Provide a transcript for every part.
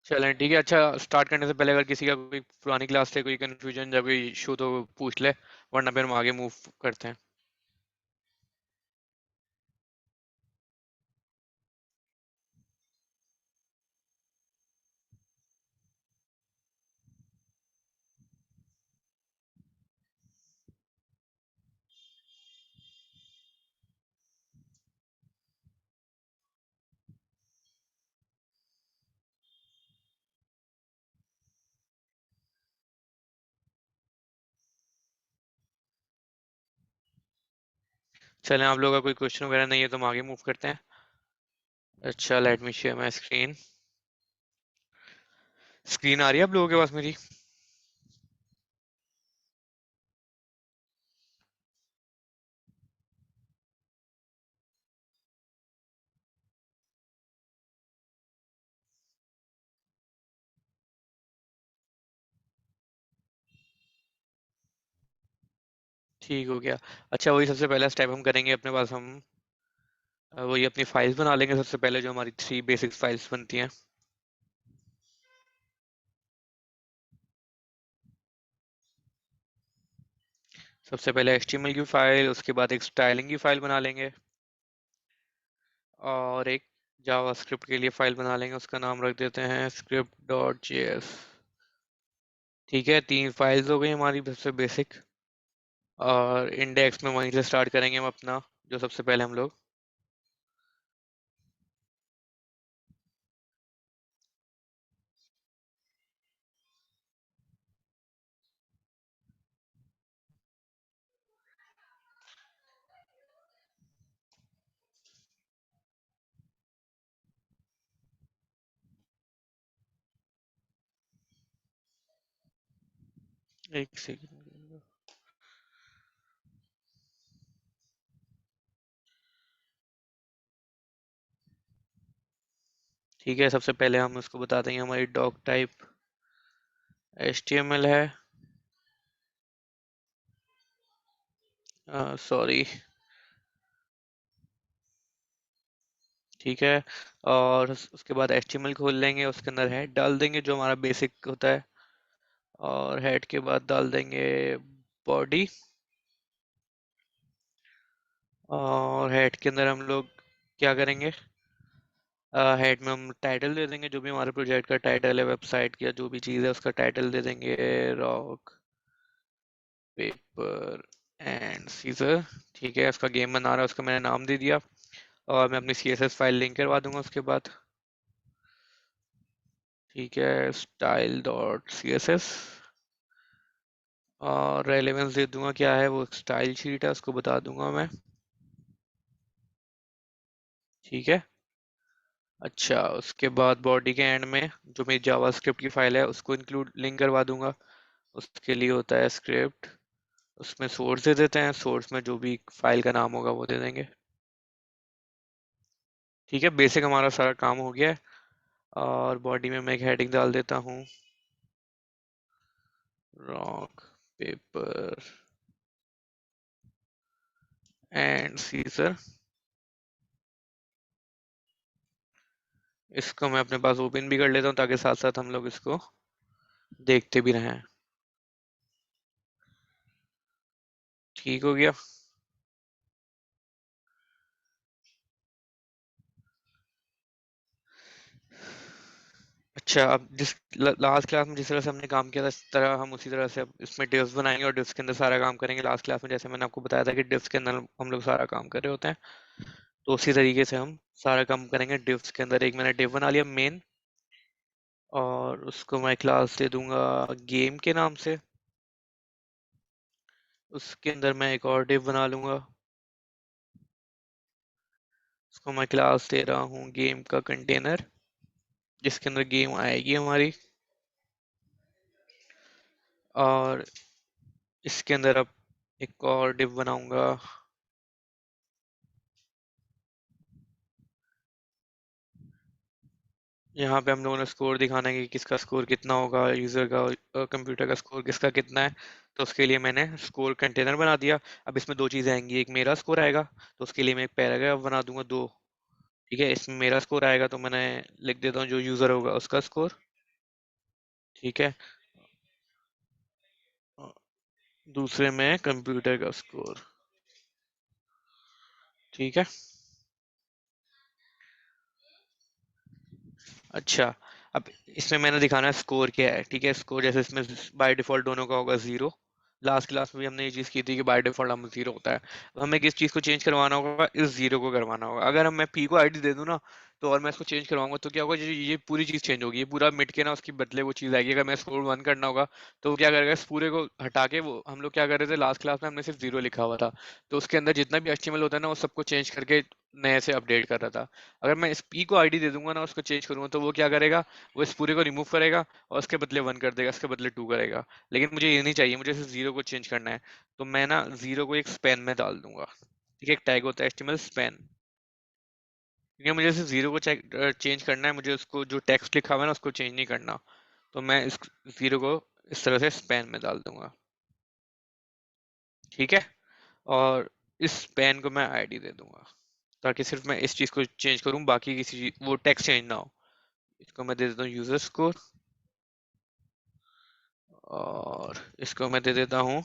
चलें ठीक है। अच्छा, स्टार्ट करने से पहले अगर किसी का कोई पुरानी क्लास से कोई कंफ्यूजन या कोई इशू तो पूछ ले, वरना फिर हम आगे मूव करते हैं। चलें, आप लोगों का कोई क्वेश्चन वगैरह नहीं है तो हम आगे मूव करते हैं। अच्छा, let me share my screen. Screen आ रही है आप लोगों के पास मेरी? ठीक हो गया। अच्छा, वही सबसे पहला स्टेप हम करेंगे अपने पास। हम वही अपनी फाइल्स बना लेंगे सबसे पहले, जो हमारी 3 बेसिक फाइल्स बनती हैं। सबसे पहले HTML की फाइल, उसके बाद एक स्टाइलिंग की फाइल बना लेंगे, और एक जावास्क्रिप्ट के लिए फाइल बना लेंगे। उसका नाम रख देते हैं script.js। ठीक है, 3 फाइल्स हो गई हमारी सबसे बेसिक। और इंडेक्स में वहीं से स्टार्ट करेंगे हम अपना, जो सबसे पहले हम लोग। एक सेकंड। ठीक है, सबसे पहले हम उसको बता देंगे हमारी डॉक टाइप HTML है। सॉरी। ठीक है। और उसके बाद HTML खोल लेंगे, उसके अंदर हेड डाल देंगे जो हमारा बेसिक होता है। और हेड के बाद डाल देंगे बॉडी। और हेड के अंदर हम लोग क्या करेंगे? हेड में हम टाइटल दे देंगे, जो भी हमारे प्रोजेक्ट का टाइटल है, वेबसाइट या जो भी चीज़ है उसका टाइटल दे देंगे। Rock paper and seizure. ठीक है, उसका गेम बना रहा है, उसका मैंने नाम दे दिया। और मैं अपनी CSS फाइल लिंक करवा दूंगा उसके बाद। ठीक है, style.css। और रेलेवेंस दे दूंगा, क्या है वो, स्टाइल शीट है, उसको बता दूंगा मैं। ठीक है। अच्छा, उसके बाद बॉडी के एंड में जो मेरी जावास्क्रिप्ट की फाइल है उसको इंक्लूड लिंक करवा दूंगा। उसके लिए होता है स्क्रिप्ट। उसमें सोर्स दे देते हैं, सोर्स में जो भी फाइल का नाम होगा वो दे देंगे। ठीक है, बेसिक हमारा सारा काम हो गया है। और बॉडी में मैं एक हेडिंग डाल देता हूँ, रॉक पेपर एंड सीजर। इसको मैं अपने पास ओपन भी कर लेता हूँ ताकि साथ साथ हम लोग इसको देखते भी रहें। ठीक हो गया। अच्छा, अब जिस लास्ट क्लास में जिस तरह से हमने काम किया था, इस तरह हम उसी तरह से अब इसमें डिव्स बनाएंगे और डिव्स के अंदर सारा काम करेंगे। लास्ट क्लास में जैसे मैंने आपको बताया था कि डिव्स के अंदर हम लोग सारा काम कर रहे होते हैं, तो उसी तरीके से हम सारा काम करेंगे डिव्स के अंदर। एक मैंने डिव बना लिया मेन, और उसको मैं क्लास दे दूंगा गेम के नाम से। उसके अंदर मैं एक और डिव बना लूंगा, उसको मैं क्लास दे रहा हूँ गेम का कंटेनर, जिसके अंदर गेम आएगी हमारी। और इसके अंदर अब एक और डिव बनाऊंगा। यहाँ पे हम लोगों ने स्कोर दिखाना है कि किसका स्कोर कितना होगा, यूजर का, कंप्यूटर का स्कोर किसका कितना है। तो उसके लिए मैंने स्कोर कंटेनर बना दिया। अब इसमें दो चीजें आएंगी, एक मेरा स्कोर आएगा, तो उसके लिए मैं एक पैराग्राफ बना दूंगा, दो। ठीक है, इसमें मेरा स्कोर आएगा तो मैंने लिख देता हूँ जो यूजर होगा उसका स्कोर। ठीक है। दूसरे में कंप्यूटर का स्कोर। ठीक है। अच्छा, अब इसमें मैंने दिखाना है स्कोर क्या है। ठीक है, स्कोर जैसे इसमें बाय डिफॉल्ट दोनों का होगा जीरो। लास्ट क्लास में भी हमने ये चीज की थी कि बाय डिफॉल्ट हम जीरो होता है। अब हमें किस चीज को चेंज करवाना होगा, इस जीरो को करवाना होगा। अगर हम मैं पी को आईडी दे दूं ना, तो और मैं इसको चेंज करवाऊंगा तो क्या होगा, ये पूरी चीज चेंज होगी, ये पूरा मिट के ना उसकी बदले वो चीज आएगी। अगर मैं स्कोर वन करना होगा तो वो क्या करेगा, इस पूरे को हटा के, वो हम लोग क्या कर रहे थे लास्ट क्लास में, हमने सिर्फ जीरो लिखा हुआ था, तो उसके अंदर जितना भी एचटीएमएल होता है ना, वो सबको चेंज करके नए से अपडेट कर रहा था। अगर मैं इस पी को आईडी दे दूंगा ना, उसको चेंज करूंगा, तो वो क्या करेगा, वो इस पूरे को रिमूव करेगा और उसके बदले वन कर देगा, इसके बदले टू करेगा। लेकिन मुझे ये नहीं चाहिए, मुझे सिर्फ जीरो को चेंज करना है। तो मैं ना जीरो को एक स्पैन में डाल दूंगा। ठीक है, एक टैग होता है एचटीएमएल स्पैन। क्योंकि मुझे सिर्फ जीरो को चेंज करना है, मुझे उसको जो टेक्स्ट लिखा हुआ है ना उसको चेंज नहीं करना। तो मैं इस जीरो को इस तरह से स्पैन में डाल दूंगा। ठीक है। और इस स्पैन को मैं आईडी दे दूंगा, ताकि सिर्फ मैं इस चीज को चेंज करूं, बाकी किसी वो टेक्स्ट चेंज ना हो। इसको मैं दे देता हूँ यूजर स्कोर, और इसको मैं दे देता हूँ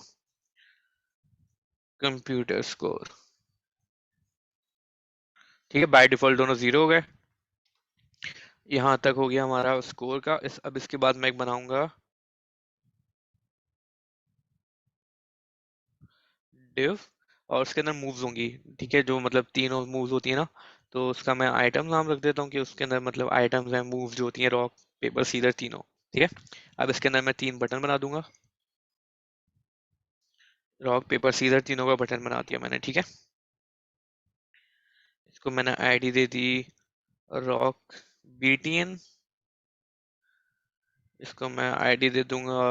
कंप्यूटर स्कोर। ठीक है, बाय डिफॉल्ट दोनों जीरो हो गए। यहाँ तक हो गया हमारा स्कोर का। अब इसके बाद मैं एक बनाऊंगा डिव, और उसके अंदर मूव्स होंगी। ठीक है, जो मतलब तीनों मूव्स होती है ना, तो उसका मैं आइटम नाम रख देता हूँ कि उसके अंदर मतलब आइटम्स हैं, मूव्स जो होती हैं, रॉक पेपर सीजर तीनों। ठीक है। अब इसके अंदर मैं तीन बटन बना दूंगा। रॉक पेपर सीजर तीनों का बटन बना दिया मैंने। ठीक है। इसको मैंने आईडी दे दी रॉक बीटीएन। इसको मैं आईडी दे दूंगा,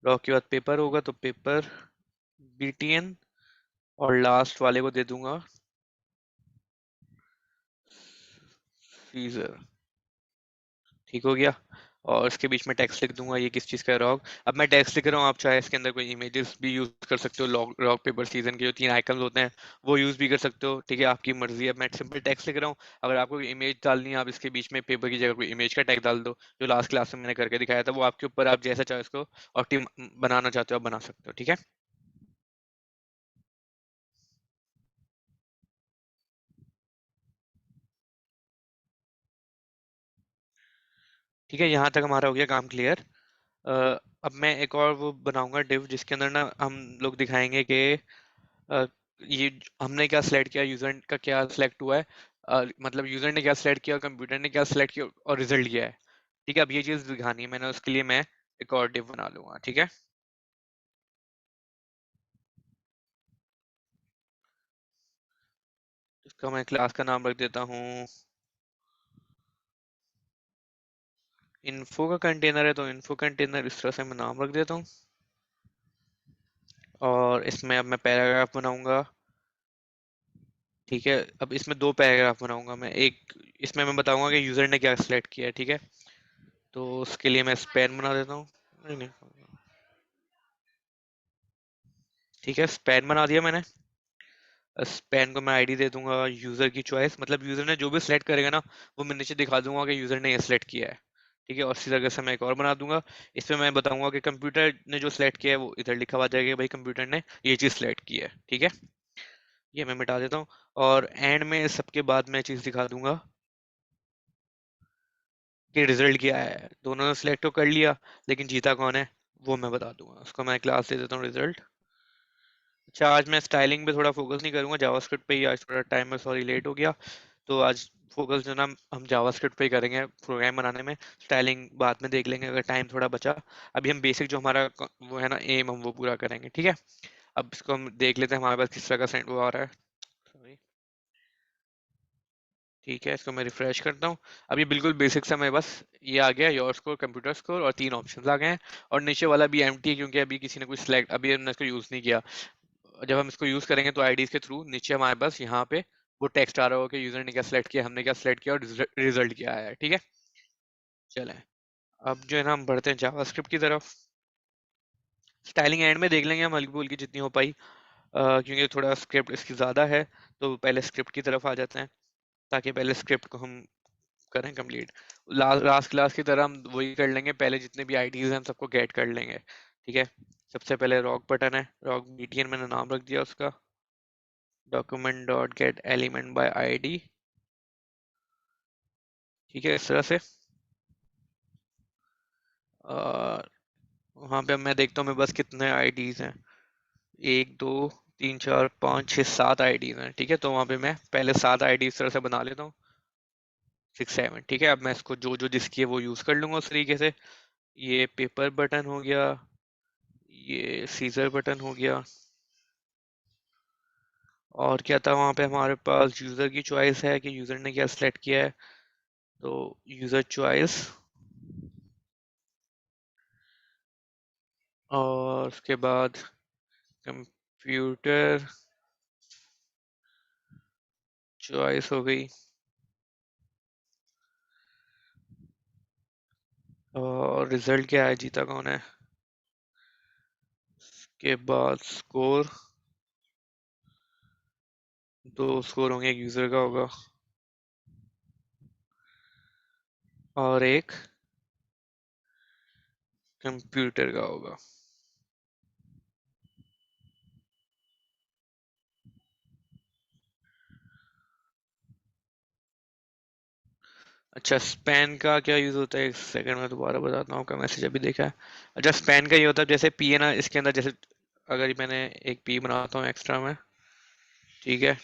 रॉक के बाद पेपर होगा तो पेपर बीटीएन, और लास्ट वाले को दे दूंगा सीजर। ठीक हो गया। और इसके बीच में टेक्स्ट लिख दूंगा, ये किस चीज़ का है, रॉक। अब मैं टेक्स्ट लिख रहा हूँ, आप चाहे इसके अंदर कोई इमेजेस भी यूज कर सकते हो, रॉक पेपर सीजन के जो तीन आइकन होते हैं वो यूज भी कर सकते हो। ठीक है, आपकी मर्जी है। मैं सिंपल टेक्स्ट लिख रहा हूँ। अगर आपको इमेज डालनी है, आप इसके बीच में पेपर की जगह कोई इमेज का टैग डाल दो, जो लास्ट क्लास में मैंने करके दिखाया था। वो आपके ऊपर, आप जैसा चाहे इसको ऑप्टिम बनाना चाहते हो आप बना सकते हो। ठीक है। ठीक है, यहाँ तक हमारा हो गया काम क्लियर। अब मैं एक और वो बनाऊंगा डिव, जिसके अंदर ना हम लोग दिखाएंगे कि अ, हमने क्या सिलेक्ट किया, यूजर का क्या सिलेक्ट हुआ है, मतलब यूजर ने क्या सिलेक्ट किया और कंप्यूटर ने क्या सिलेक्ट किया और रिजल्ट क्या है। ठीक है, अब ये चीज दिखानी है मैंने, उसके लिए मैं एक और डिव बना लूंगा। ठीक है। इसका मैं क्लास का नाम रख देता हूँ इन्फो का कंटेनर है, तो इन्फो कंटेनर इस तरह से मैं नाम रख देता हूँ। और इसमें अब मैं पैराग्राफ बनाऊंगा। ठीक है, अब इसमें दो पैराग्राफ बनाऊंगा मैं। एक इसमें मैं बताऊंगा कि यूजर ने क्या सिलेक्ट किया है। ठीक है, तो उसके लिए मैं स्पैन बना देता हूँ। नहीं नहीं, ठीक है, स्पैन बना दिया मैंने। स्पैन को मैं आईडी दे दूंगा यूजर की चॉइस, मतलब यूजर ने जो भी सिलेक्ट करेगा ना, वो मैं नीचे दिखा दूंगा कि यूजर ने ये सिलेक्ट किया है। ठीक है, और इसी तरह से मैं एक और बना दूंगा। इसमें मैं बताऊंगा कि कंप्यूटर ने जो सिलेक्ट किया है, वो इधर लिखा हुआ जाएगा कि भाई कंप्यूटर ने ये चीज सिलेक्ट की है। ठीक है, ये मैं मिटा देता हूँ। और एंड में इस सबके बाद मैं चीज दिखा दूंगा कि रिजल्ट क्या है। दोनों ने सिलेक्ट तो कर लिया, लेकिन जीता कौन है वो मैं बता दूंगा। उसको मैं क्लास दे देता हूँ रिजल्ट। अच्छा, आज मैं स्टाइलिंग पे थोड़ा फोकस नहीं करूंगा, जावास्क्रिप्ट पे ही आज थोड़ा टाइम में, सॉरी लेट हो गया। तो आज फोकस जो ना हम जावास्क्रिप्ट पे ही करेंगे, प्रोग्राम बनाने में। स्टाइलिंग बाद में देख लेंगे अगर टाइम थोड़ा बचा। अभी हम बेसिक जो हमारा वो है ना एम, हम वो पूरा करेंगे। ठीक है। अब इसको हम देख लेते हैं हमारे पास किस तरह का सेंड वो आ रहा है। Sorry। ठीक है, इसको मैं रिफ्रेश करता हूँ। अब ये बिल्कुल बेसिक सा मैं बस, ये आ गया योर स्कोर, कंप्यूटर स्कोर, और तीन ऑप्शंस आ गए हैं। और नीचे वाला भी एम्प्टी है, क्योंकि अभी किसी ने कुछ सिलेक्ट, अभी हमने इसको यूज नहीं किया। जब हम इसको यूज करेंगे तो आईडीज के थ्रू नीचे हमारे पास यहाँ पे वो टेक्स्ट आ रहा होगा कि यूजर ने क्या सिलेक्ट किया, हमने क्या सिलेक्ट किया, और रिजल्ट क्या आया है। ठीक है। चलें, अब जो है ना हम बढ़ते हैं जावास्क्रिप्ट की तरफ। स्टाइलिंग एंड में देख लेंगे हम, हल्की फुल्की जितनी हो पाई। क्योंकि थोड़ा स्क्रिप्ट इसकी ज़्यादा है, तो पहले स्क्रिप्ट की तरफ आ जाते हैं, ताकि पहले स्क्रिप्ट को हम करें कंप्लीट। लास्ट क्लास की तरह हम वही कर लेंगे, पहले जितने भी आईडीज हैं हम सबको गेट कर लेंगे। ठीक है, सबसे पहले रॉक बटन है, रॉक बीटीएन मैंने नाम रख दिया उसका। Document dot gate element by ID. ठीक है, इस तरह से। और वहाँ पे मैं देखता हूँ मेरे पास कितने आईडीज हैं। एक, दो, तीन, चार, पाँच, छः, सात आईडीज हैं। ठीक है, तो वहाँ पे मैं पहले सात आईडी इस तरह से बना लेता हूँ। 6 7। ठीक है, अब मैं इसको जो जो जिसकी है वो यूज़ कर लूँगा उस तरीके से। ये पेपर बटन हो गया, ये सीजर बटन हो गया। और क्या था वहाँ पे हमारे पास, यूज़र की चॉइस है कि यूज़र ने क्या सेलेक्ट किया है। तो यूज़र चॉइस, और उसके बाद कंप्यूटर चॉइस हो गई। और रिजल्ट क्या है, जीता कौन है। उसके बाद स्कोर, दो स्कोर होंगे, एक यूज़र का होगा और एक कंप्यूटर का होगा। अच्छा, स्पैन का क्या यूज़ होता है, एक सेकंड में दोबारा बताता हूँ, आपका मैसेज अभी देखा है। अच्छा, स्पैन का ये होता है जैसे पी है ना, इसके अंदर जैसे अगर मैंने एक पी बनाता हूँ एक्स्ट्रा में। ठीक है,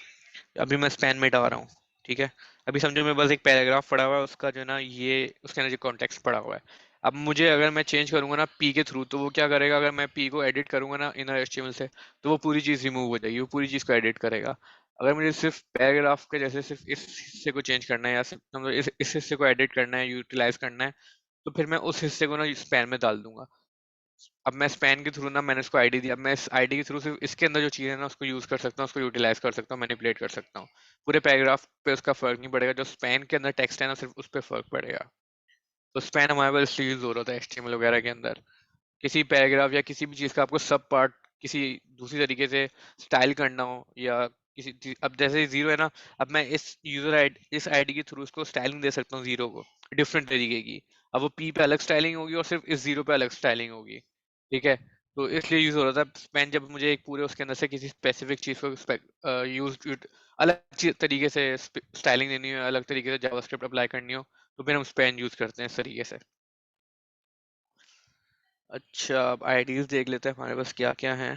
अभी मैं स्पैन में डाल रहा हूँ। ठीक है, अभी समझो मेरे पास एक पैराग्राफ पड़ा हुआ है, उसका जो है ना ये उसके अंदर जो कॉन्टेक्स्ट पड़ा हुआ है। अब मुझे अगर मैं चेंज करूंगा ना पी के थ्रू, तो वो क्या करेगा, अगर मैं पी को एडिट करूंगा ना इनर एचटीएमएल से, तो वो पूरी चीज़ रिमूव हो जाएगी, वो पूरी चीज़ को एडिट करेगा। अगर मुझे सिर्फ पैराग्राफ के जैसे सिर्फ इस हिस्से को चेंज करना है, या सिर्फ समझो इस हिस्से को एडिट करना है, यूटिलाइज करना है, तो फिर मैं उस हिस्से को ना स्पैन में डाल दूंगा। अब मैं स्पैन के थ्रू ना मैंने इसको आईडी दिया, अब मैं इस आईडी के थ्रू सिर्फ इसके अंदर जो चीज़ है ना उसको यूज कर सकता हूँ, उसको यूटिलाइज कर सकता हूँ, मैनिपुलेट कर सकता हूँ। पूरे पैराग्राफ पे उसका फर्क नहीं पड़ेगा, जो स्पैन के अंदर टेक्स्ट है ना सिर्फ उस पर फर्क पड़ेगा। तो स्पैन हमारे पास इसलिए यूज हो रहा था एचटीएमएल वगैरह के अंदर। किसी पैराग्राफ या किसी भी चीज़ का आपको सब पार्ट किसी दूसरी तरीके से स्टाइल करना हो, या अब जैसे जीरो है ना, अब मैं इस आईडी के थ्रू उसको स्टाइलिंग दे सकता हूँ जीरो को, डिफरेंट तरीके की। अब वो पी पे अलग स्टाइलिंग होगी और सिर्फ इस जीरो पे अलग स्टाइलिंग होगी। ठीक है, तो इसलिए यूज हो रहा था स्पैन, जब मुझे एक पूरे उसके अंदर से किसी स्पेसिफिक चीज को यूज अलग तरीके से स्टाइलिंग देनी हो, अलग तरीके से जावास्क्रिप्ट अप्लाई करनी हो, तो फिर हम स्पैन यूज करते हैं इस तरीके से। अच्छा, अब आईडीज देख लेते हैं हमारे पास क्या क्या है।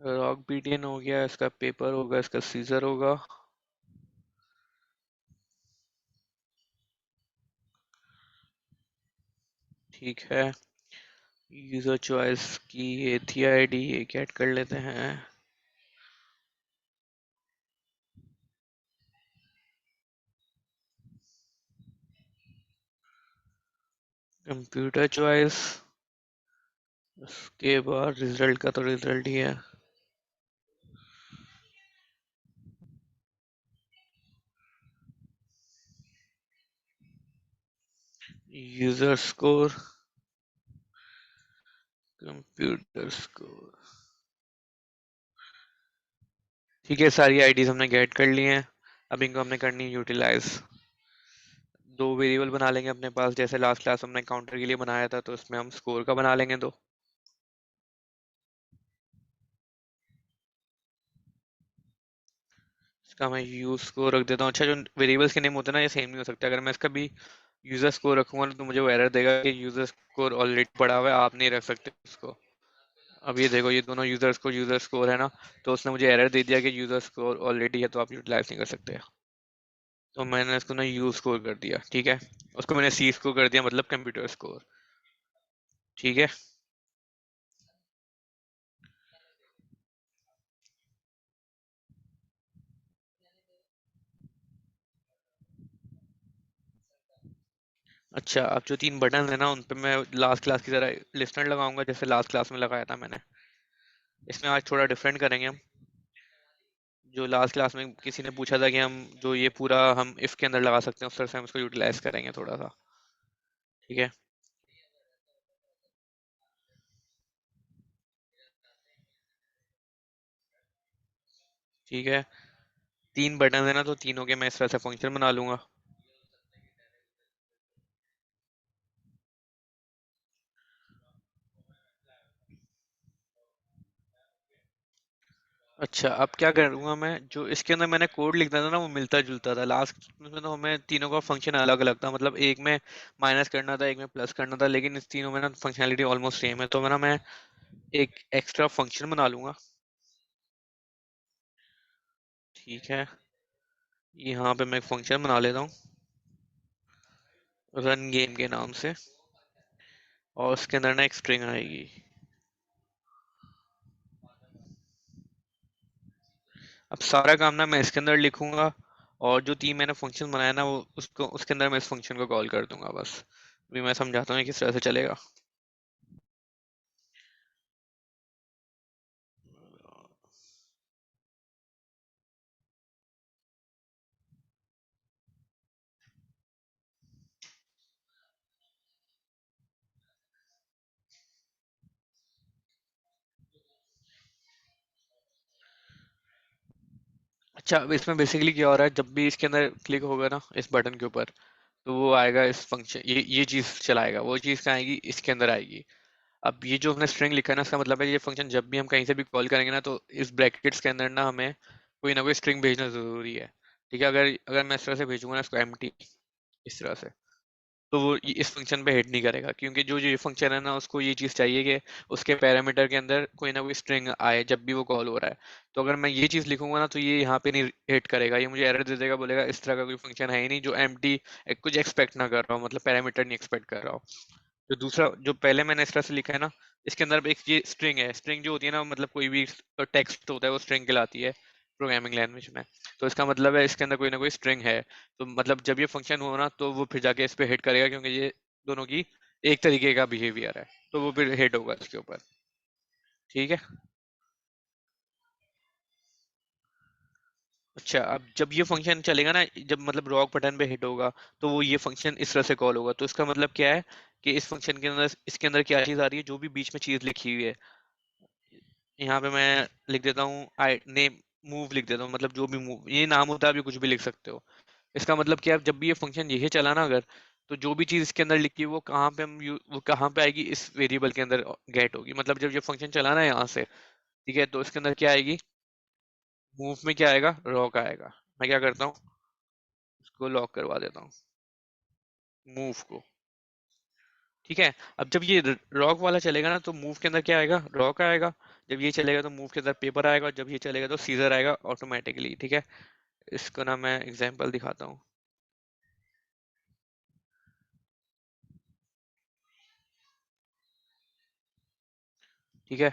रॉक बीडियन हो गया, इसका पेपर होगा, इसका सीजर होगा। ठीक है, यूजर चॉइस की ये थी आईडी, ये ऐड कर लेते हैं। कंप्यूटर चॉइस, उसके बाद रिजल्ट का तो रिजल्ट ही है। User score, computer score. ठीक है, सारी आईडीज हमने गेट कर ली हैं। अब इनको हमने करनी है यूटिलाइज। दो वेरिएबल बना लेंगे अपने पास, जैसे लास्ट क्लास हमने काउंटर के लिए बनाया था, तो इसमें हम स्कोर का बना लेंगे दो। इसका मैं यूज स्कोर रख देता हूँ। अच्छा, जो वेरिएबल्स के नेम होते हैं ना ये सेम नहीं हो सकते, अगर मैं इसका भी यूजर स्कोर रखूंगा तो मुझे वो एरर देगा कि यूजर स्कोर ऑलरेडी पड़ा हुआ है, आप नहीं रख सकते उसको। अब ये देखो, ये दोनों यूजर स्कोर है ना, तो उसने मुझे एरर दे दिया कि यूजर स्कोर ऑलरेडी है, तो आप यूटिलाइज नहीं कर सकते। तो मैंने इसको ना यू स्कोर कर दिया। ठीक है, उसको मैंने सी स्कोर कर दिया, मतलब कंप्यूटर स्कोर। ठीक है। अच्छा, अब जो तीन बटन है ना उन पे मैं लास्ट क्लास की तरह लिस्टनर लगाऊंगा, जैसे लास्ट क्लास में लगाया था मैंने। इसमें आज थोड़ा डिफरेंट करेंगे हम। जो लास्ट क्लास में किसी ने पूछा था कि हम जो ये पूरा हम इफ के अंदर लगा सकते हैं, उस तरह से हम इसको यूटिलाइज करेंगे थोड़ा सा। ठीक है। ठीक है, 3 बटन है ना, तो तीनों के मैं इस तरह से फंक्शन बना लूंगा। अच्छा, अब क्या करूंगा मैं, जो इसके अंदर मैंने कोड लिखना था ना वो मिलता जुलता था, लास्ट में तो हमें तीनों का फंक्शन अलग अलग था, मतलब एक में माइनस करना था, एक में प्लस करना था, लेकिन इस तीनों में ना फंक्शनैलिटी ऑलमोस्ट सेम है, तो मैं एक एक्स्ट्रा फंक्शन बना लूंगा। ठीक है, यहाँ पे मैं एक फंक्शन बना लेता हूँ रन गेम के नाम से, और उसके अंदर ना एक स्ट्रिंग आएगी। अब सारा काम ना मैं इसके अंदर लिखूंगा, और जो तीन मैंने फंक्शन बनाया ना वो उसको उसके अंदर मैं इस फंक्शन को कॉल कर दूंगा बस। अभी मैं समझाता हूँ ये किस तरह से चलेगा। अच्छा, अब इसमें बेसिकली क्या हो रहा है, जब भी इसके अंदर क्लिक होगा ना इस बटन के ऊपर, तो वो आएगा इस फंक्शन, ये चीज चलाएगा, वो चीज कहाँ आएगी, इसके अंदर आएगी। अब ये जो हमने स्ट्रिंग लिखा है ना, इसका मतलब है ये फंक्शन जब भी हम कहीं से भी कॉल करेंगे ना, तो इस ब्रैकेट्स के अंदर ना कोई स्ट्रिंग भेजना जरूरी है। ठीक है, अगर अगर मैं इस तरह से भेजूंगा ना इसको एम्प्टी, इस तरह से, तो वो इस फंक्शन पे हिट नहीं करेगा, क्योंकि जो जो ये फंक्शन है ना उसको ये चीज़ चाहिए कि उसके पैरामीटर के अंदर कोई ना कोई स्ट्रिंग आए जब भी वो कॉल हो रहा है। तो अगर मैं ये चीज़ लिखूंगा ना तो ये यहाँ पे नहीं हिट करेगा, ये मुझे एरर दे देगा, बोलेगा इस तरह का कोई फंक्शन है ही नहीं जो एम्प्टी कुछ एक्सपेक्ट ना कर रहा हो, मतलब पैरामीटर नहीं एक्सपेक्ट कर रहा हो। जो दूसरा जो पहले मैंने इस तरह से लिखा है ना, इसके अंदर एक ये स्ट्रिंग है, स्ट्रिंग जो होती है ना, मतलब कोई भी टेक्स्ट होता है वो स्ट्रिंग कहलाती है प्रोग्रामिंग लैंग्वेज में। तो इसका मतलब है इसके अंदर कोई ना कोई स्ट्रिंग है, तो मतलब जब ये फंक्शन हो ना तो वो फिर जाके इस पे हिट करेगा, क्योंकि ये दोनों की एक तरीके का बिहेवियर है, तो वो फिर हिट होगा इसके ऊपर। ठीक है। अच्छा, अब जब ये फंक्शन चलेगा ना, जब मतलब रॉक बटन पे हिट होगा, तो वो ये फंक्शन इस तरह से कॉल होगा, तो इसका मतलब क्या है कि इस फंक्शन के अंदर इसके अंदर क्या चीज आ रही है, जो भी बीच में चीज लिखी हुई है, यहाँ पे मैं लिख देता हूँ आई नेम, मूव लिख देता हूँ, मतलब जो भी मूव ये नाम होता है आप ये कुछ भी लिख सकते हो। इसका मतलब क्या है, जब भी ये फंक्शन यही चला ना अगर, तो जो भी चीज इसके अंदर लिखी है वो कहाँ पे वो कहाँ पे आएगी, इस वेरिएबल के अंदर गेट होगी, मतलब जब ये फंक्शन चला ना यहाँ से, ठीक है, तो इसके अंदर क्या आएगी, मूव में क्या आएगा, रॉक आएगा। मैं क्या करता हूँ, इसको लॉक करवा देता हूँ, मूव को। ठीक है, अब जब ये रॉक वाला चलेगा ना तो मूव के अंदर क्या आएगा, रॉक आएगा। जब ये चलेगा तो मूव के अंदर पेपर आएगा, और जब ये चलेगा तो सीजर आएगा ऑटोमेटिकली। ठीक है, इसको ना मैं एग्जांपल दिखाता हूँ। ठीक है,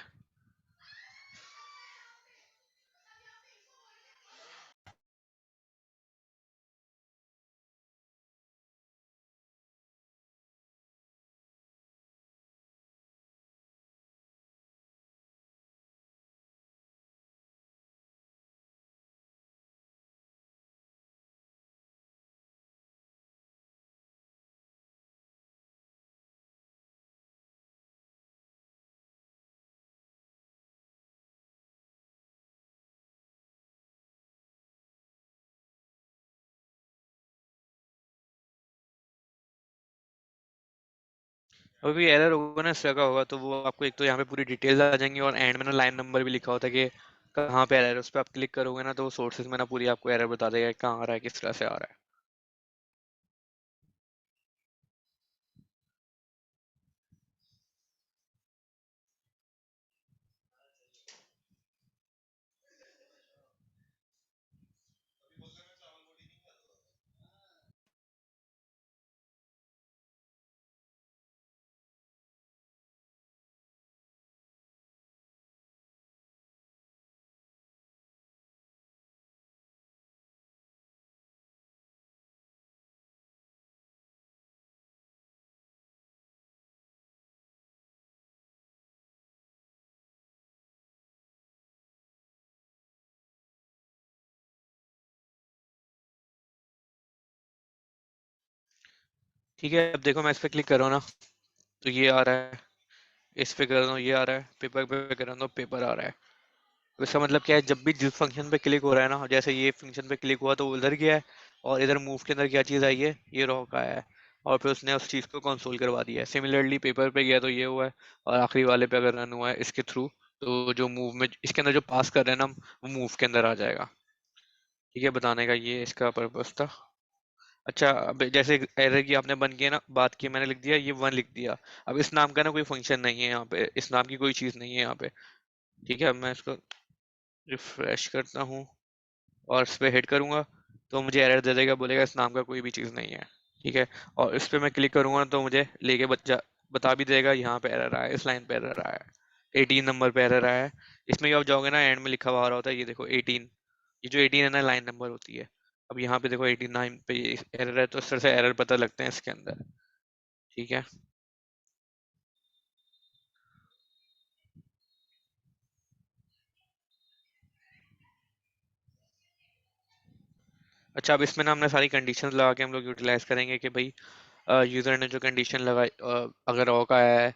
अभी एरर होगा ना इस तरह का होगा, तो वो आपको एक तो यहाँ पे पूरी डिटेल्स आ जाएंगी, और एंड में ना लाइन नंबर भी लिखा होता है कि कहाँ पे एरर है, उस पर आप क्लिक करोगे ना तो वो सोर्सेज में ना पूरी आपको एरर बता देगा कि कहाँ आ रहा है, किस तरह से आ रहा है। ठीक है, अब देखो मैं इस पे क्लिक कर रहा हूँ ना, तो ये आ रहा है, इस पे कर रहा हूँ ये आ रहा है, पेपर पे कर रहा हूँ तो पेपर आ रहा है। तो इसका मतलब क्या है, जब भी जिस फंक्शन पे क्लिक हो रहा है ना, जैसे ये फंक्शन पे क्लिक हुआ तो वो उधर गया है, और इधर मूव के अंदर क्या चीज़ आई है, ये रॉ का आया है, और फिर उसने उस चीज़ को कंसोल करवा दिया है। सिमिलरली पेपर पे गया तो ये हुआ है, और आखिरी वाले पे अगर रन हुआ है इसके थ्रू, तो जो मूव में इसके अंदर जो पास कर रहे हैं ना हम, वो मूव के अंदर आ जाएगा। ठीक है, बताने का ये इसका पर्पस था। अच्छा, अब जैसे एरर की आपने बन के ना बात की, मैंने लिख दिया ये वन लिख दिया। अब इस नाम का ना कोई फंक्शन नहीं है यहाँ पे, इस नाम की कोई चीज़ नहीं है यहाँ पे। ठीक है, अब मैं इसको रिफ्रेश करता हूँ और इस पे हिट करूंगा, तो मुझे एरर दे देगा, बोलेगा इस नाम का कोई भी चीज़ नहीं है। ठीक है, और इस पे मैं क्लिक करूंगा तो मुझे लेके बता भी देगा यहाँ पे एरर आया है, इस लाइन पे एरर आया है, 18 नंबर पे एरर आया है। इसमें भी आप जाओगे ना, एंड में लिखा हुआ आ रहा होता है, ये देखो 18, ये जो 18 है ना लाइन नंबर होती है। अब यहाँ पे देखो 89 पे एरर है, तो इस तरह से एरर पता लगते हैं इसके अंदर। ठीक है। अच्छा, अब इसमें ना हमने सारी कंडीशंस लगा के हम लोग यूटिलाइज करेंगे कि भाई यूजर ने जो कंडीशन लगाई, अगर रॉ का आया है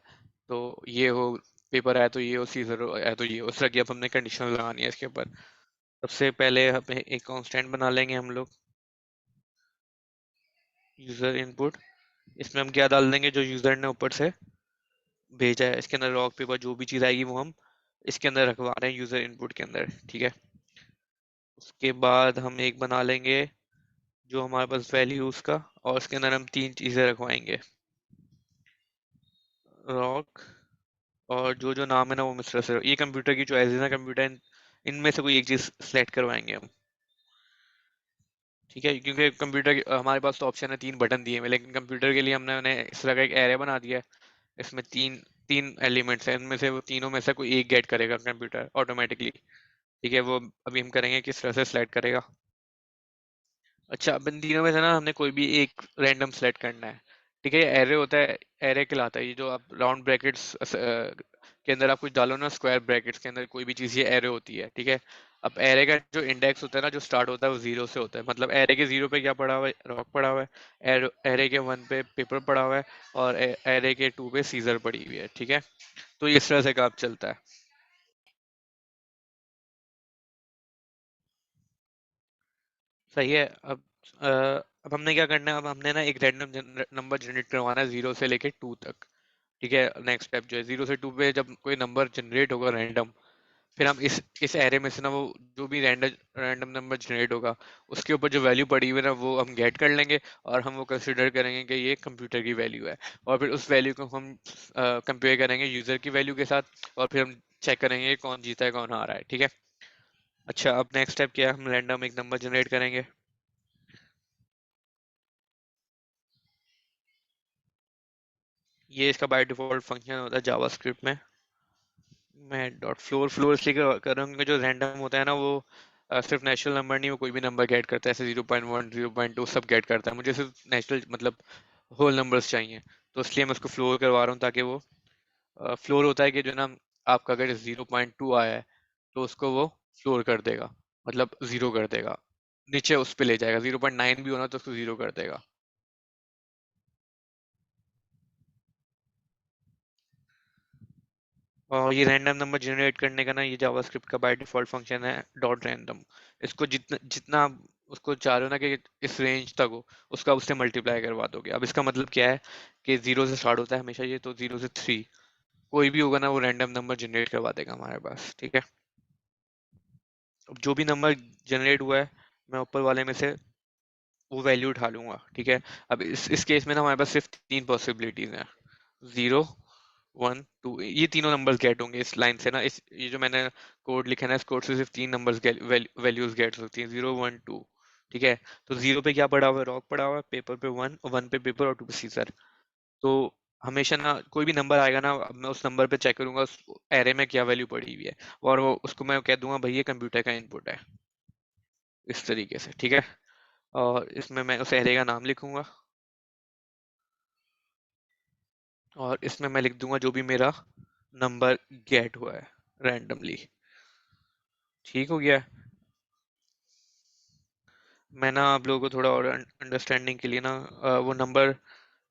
तो ये हो, पेपर आया तो ये हो, सीजर आया तो ये हो, उस तरह की अब हमने कंडीशन लगानी है इसके ऊपर। सबसे पहले हमें एक कांस्टेंट बना लेंगे हम लोग, यूजर इनपुट। इसमें हम क्या डाल देंगे, जो यूजर ने ऊपर से भेजा है, इसके अंदर रॉ पेपर जो भी चीज़ आएगी वो हम इसके अंदर रखवा रहे हैं यूजर इनपुट के अंदर। ठीक है, उसके बाद हम एक बना लेंगे जो हमारे पास वैल्यू उसका, और उसके अंदर हम तीन चीज़ें रखवाएंगे, रॉक, और जो जो नाम है ना वो मिस्टर से, ये कंप्यूटर की चॉइस है ना, कंप्यूटर इनमें से कोई एक चीज सेलेक्ट करवाएंगे हम। ठीक है, क्योंकि कंप्यूटर हमारे पास तो ऑप्शन है, तीन बटन दिए हुए, लेकिन कंप्यूटर के लिए हमने उन्हें इस तरह का एक एरे बना दिया है। इसमें तीन तीन एलिमेंट्स हैं, इनमें से वो तीनों में से कोई एक गेट करेगा कंप्यूटर ऑटोमेटिकली। ठीक है, वो अभी हम करेंगे किस तरह से सिलेक्ट करेगा। अच्छा, अब इन तीनों में से ना हमने कोई भी एक रैंडम सेलेक्ट करना है। ठीक है, ये एरे होता है, एरे कहलाता है, ये जो आप राउंड ब्रैकेट्स के अंदर आप कुछ डालो ना, स्क्वायर ब्रैकेट्स के अंदर कोई भी चीज़, ये एरे होती है। ठीक है, अब एरे का जो इंडेक्स होता है ना, जो स्टार्ट होता है वो जीरो से होता है, मतलब एरे के जीरो पे क्या पड़ा हुआ है, रॉक पड़ा हुआ है, एरे के वन पे पेपर पड़ा हुआ है, और एरे के टू पे सीजर पड़ी हुई है। ठीक है, तो इस तरह से काम चलता है। सही है। अब हमने क्या करना है, अब हमने ना एक रैंडम नंबर जनरेट करवाना है 0 से लेके 2 तक। ठीक है, नेक्स्ट स्टेप जो है 0 से 2 पे जब कोई नंबर जनरेट होगा रैंडम, फिर हम इस एरे में से ना वो जो भी रैंडम रैंडम नंबर जनरेट होगा, उसके ऊपर जो वैल्यू पड़ी हुई है ना वो हम गेट कर लेंगे, और हम वो कंसिडर करेंगे कि ये कंप्यूटर की वैल्यू है, और फिर उस वैल्यू को हम कंपेयर करेंगे यूजर की वैल्यू के साथ, और फिर हम चेक करेंगे कौन जीता है कौन हारा है। ठीक है। अच्छा, अब नेक्स्ट स्टेप क्या है, हम रैंडम एक नंबर जनरेट करेंगे। ये इसका बाय डिफॉल्ट फंक्शन होता है जावास्क्रिप्ट में। मैं डॉट फ्लोर फ्लोर इसलिए कर रहा हूँ क्योंकि जो रैंडम होता है ना वो सिर्फ नेचुरल नंबर नहीं, वो कोई भी नंबर गेट करता है, ऐसे 0.1 0.2 सब गेट करता है, मुझे सिर्फ नेचुरल मतलब होल नंबर्स चाहिए, तो इसलिए मैं उसको फ्लोर करवा रहा हूँ, ताकि वो फ्लोर होता है कि जो ना आपका अगर 0.2 आया है तो उसको वो फ्लोर कर देगा, मतलब जीरो कर देगा, नीचे उस पे ले जाएगा, 0.9 भी होना तो उसको जीरो कर देगा। और ये रैंडम नंबर जनरेट करने का ना, ये जावास्क्रिप्ट का बाय डिफॉल्ट फंक्शन है डॉट रैंडम। इसको जितना जितना आप उसको चाह रहे हो ना कि इस रेंज तक हो, उसका उससे मल्टीप्लाई करवा दोगे। अब इसका मतलब क्या है कि जीरो से स्टार्ट होता है हमेशा ये, तो जीरो से थ्री कोई भी होगा ना वो रैंडम नंबर जनरेट करवा देगा हमारे पास। ठीक है, अब जो भी नंबर जनरेट हुआ है, मैं ऊपर वाले में से वो वैल्यू उठा लूंगा। ठीक है, अब इस केस में ना हमारे पास सिर्फ तीन पॉसिबिलिटीज हैं, 0 1 2, ये तीनों नंबर्स गेट होंगे इस लाइन से ना, इस ये जो मैंने कोड लिखा है ना, इस कोड से सिर्फ तीन नंबर्स वैल्यूज गेट हो सकती हैं, 0 1 2। ठीक है, तो जीरो पे क्या पड़ा हुआ है, रॉक पड़ा हुआ है, पेपर पे वन, वन पे पेपर और टू पे सीजर। तो हमेशा ना कोई भी नंबर आएगा ना, अब मैं उस नंबर पे चेक करूंगा उस एरे में क्या वैल्यू पड़ी हुई है, और वो उसको मैं कह दूंगा भाई ये कंप्यूटर का इनपुट है, इस तरीके से। ठीक है, और इसमें मैं उस एरे का नाम लिखूंगा, और इसमें मैं लिख दूंगा जो भी मेरा नंबर गेट हुआ है रैंडमली। ठीक हो गया। मैं ना आप लोगों को थोड़ा और अंडरस्टैंडिंग के लिए ना वो नंबर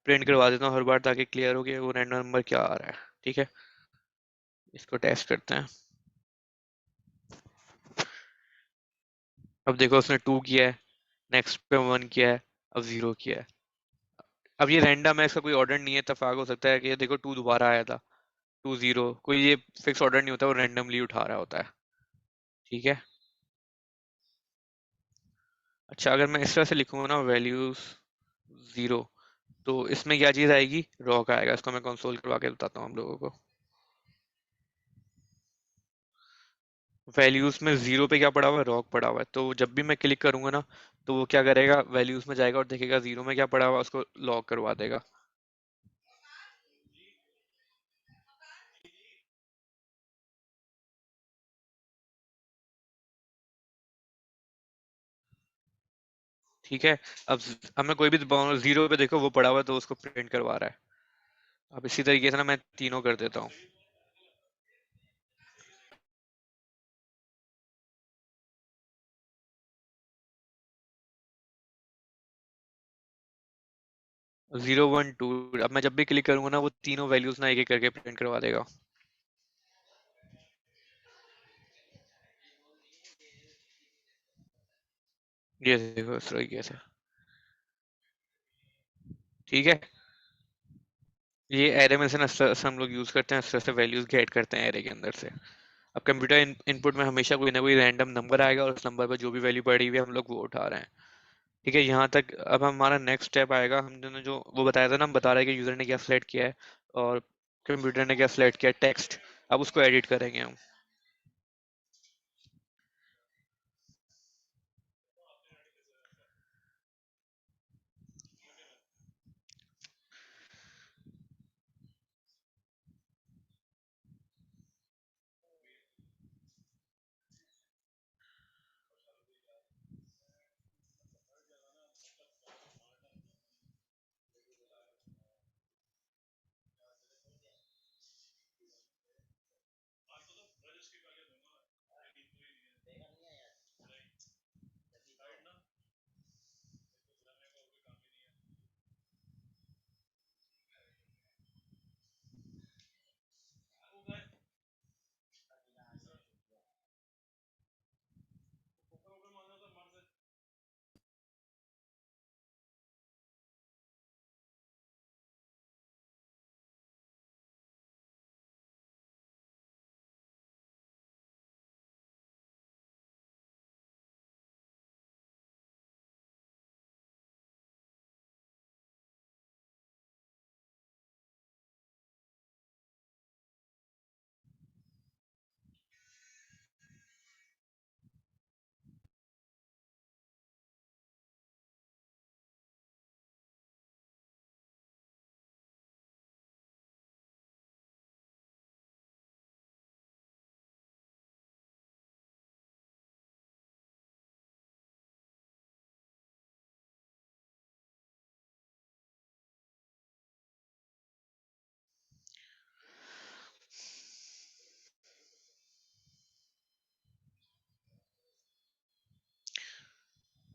प्रिंट करवा देता हूँ हर बार, ताकि क्लियर हो कि वो रैंडम नंबर क्या आ रहा है। ठीक है, इसको टेस्ट करते हैं। अब देखो उसने 2 किया है, नेक्स्ट पे 1 किया है, अब 0 किया है। अब ये रैंडम है, इसका कोई ऑर्डर नहीं है, इत्तेफाक हो सकता है कि ये देखो 2 दोबारा आया था, 2 0, कोई ये फिक्स ऑर्डर नहीं होता, वो रैंडमली उठा रहा होता है। ठीक है। अच्छा, अगर मैं इस तरह से लिखूंगा ना, वैल्यूज 0, तो इसमें क्या चीज आएगी, रॉक आएगा। इसको मैं कंसोल करवा के बताता हूँ हम लोगों को। वैल्यूज में 0 पे क्या पड़ा हुआ है, रॉक पड़ा हुआ है। तो जब भी मैं क्लिक करूंगा ना, तो वो क्या करेगा, वैल्यूज में जाएगा और देखेगा 0 में क्या पड़ा हुआ है, उसको लॉक करवा देगा। ठीक है। अब मैं कोई भी दबाऊंगा, 0 पे देखो वो पड़ा हुआ है, तो उसको प्रिंट करवा रहा है। अब इसी तरीके से ना मैं तीनों कर देता हूँ। 0 1 2, अब मैं जब भी क्लिक करूंगा ना, वो तीनों वैल्यूज ना एक एक करके प्रिंट करवा देगा। ये देखो इस तरीके से। ठीक है। ये एरे में से ना से हम लोग यूज करते हैं, इस तरह से वैल्यूज गेट करते हैं एरे के अंदर से। अब कंप्यूटर इनपुट में हमेशा कोई ना कोई रैंडम नंबर आएगा, और उस नंबर पर जो भी वैल्यू पड़ी हुई है हम लोग वो उठा रहे हैं। ठीक है, यहाँ तक। अब हमारा नेक्स्ट स्टेप आएगा, हमने जो वो बताया था ना, हम बता रहे हैं कि यूजर ने क्या सिलेक्ट किया है और कंप्यूटर ने क्या सिलेक्ट किया है, टेक्स्ट। अब उसको एडिट करेंगे हम।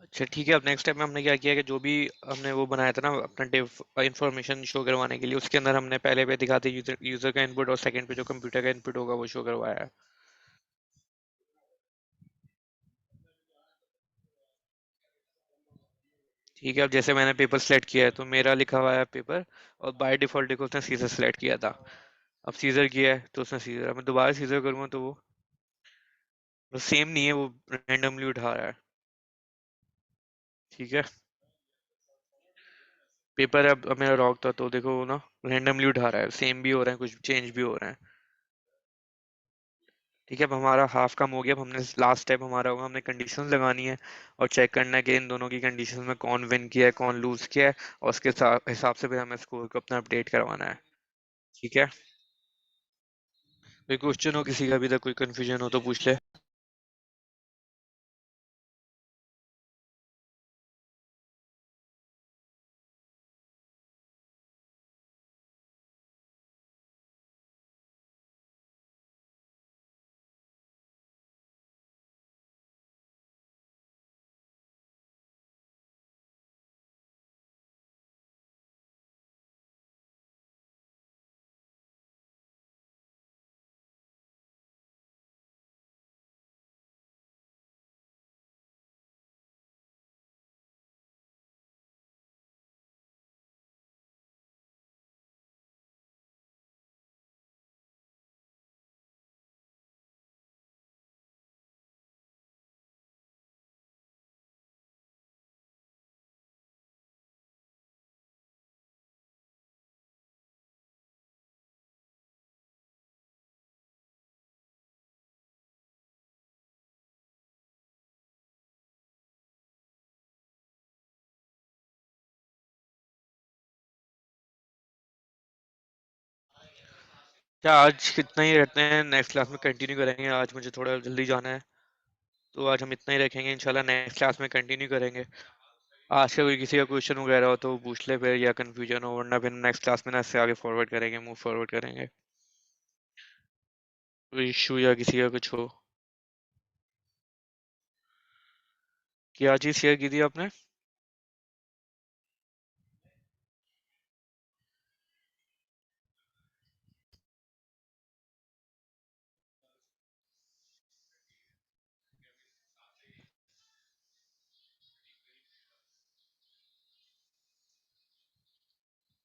अच्छा ठीक है, अब नेक्स्ट स्टेप में हमने क्या किया कि जो भी हमने वो बनाया था ना अपना डिव इंफॉर्मेशन शो करवाने के लिए, उसके अंदर हमने पहले पे दिखाते यूजर यूजर का इनपुट, और सेकंड पे जो कंप्यूटर का इनपुट होगा वो शो करवाया है। ठीक है, अब जैसे मैंने पेपर सेलेक्ट किया है, तो मेरा लिखा हुआ है पेपर, और बाय डिफॉल्ट देखो उसने सीजर सेलेक्ट किया था। अब सीजर किया है तो उसने सीजर, अब मैं दोबारा सीजर करूंगा तो वो सेम नहीं है, वो रैंडमली उठा रहा है। ठीक है। पेपर अब मेरा रॉक था, तो देखो वो ना रैंडमली उठा रहा है, सेम भी हो रहा है, कुछ चेंज भी हो रहा है। ठीक है, अब हमारा हाफ काम हो गया। अब हमने लास्ट स्टेप हमारा होगा, हमने कंडीशंस लगानी है और चेक करना है कि इन दोनों की कंडीशंस में कौन विन किया है, कौन लूज किया है, और उसके हिसाब से फिर हमें स्कोर को अपना अपडेट करवाना है। ठीक है। कोई क्वेश्चन हो किसी का, अभी तक कोई कंफ्यूजन हो तो पूछ ले। क्या आज इतना ही रहते हैं, नेक्स्ट क्लास में कंटिन्यू करेंगे? आज मुझे थोड़ा जल्दी जाना है, तो आज हम इतना ही रखेंगे, इंशाल्लाह नेक्स्ट क्लास में कंटिन्यू करेंगे। आज का कोई किसी का क्वेश्चन वगैरह हो तो पूछ ले फिर, या कंफ्यूजन हो, वरना फिर नेक्स्ट क्लास में ना इससे आगे फॉरवर्ड करेंगे, मूव फॉरवर्ड करेंगे। कोई इशू या किसी का कुछ हो? क्या चीज़ शेयर की थी आपने?